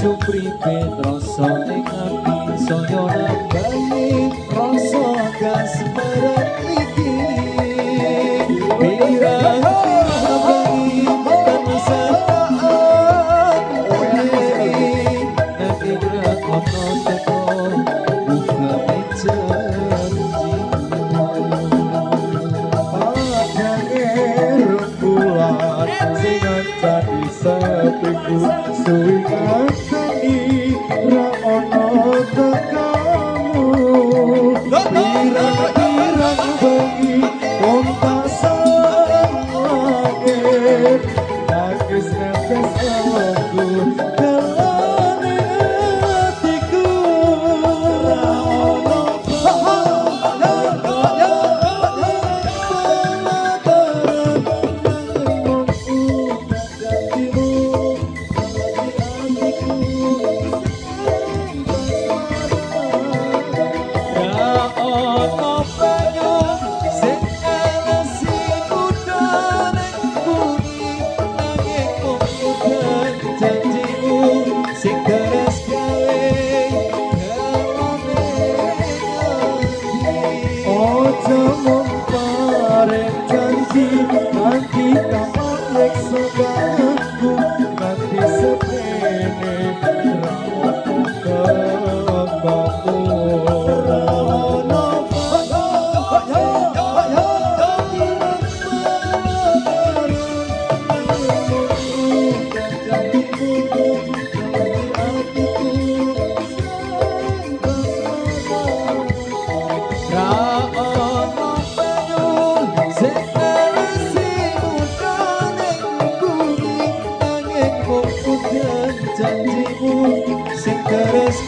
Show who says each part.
Speaker 1: Supripe rasa ning ati saya nambahi rasa kasmaran iki pirang-pirang bangsa nanti berat ono teko buka janji
Speaker 2: padane rembulan sing tadi sepiku suwi nganteni ra ono tekamu pirang-pirang bengi wong tak senenge nangis netes aku dalane atiku ra ono nanti tak oleh segaku nanti sepene ramu kembamu
Speaker 1: janjimu sing terus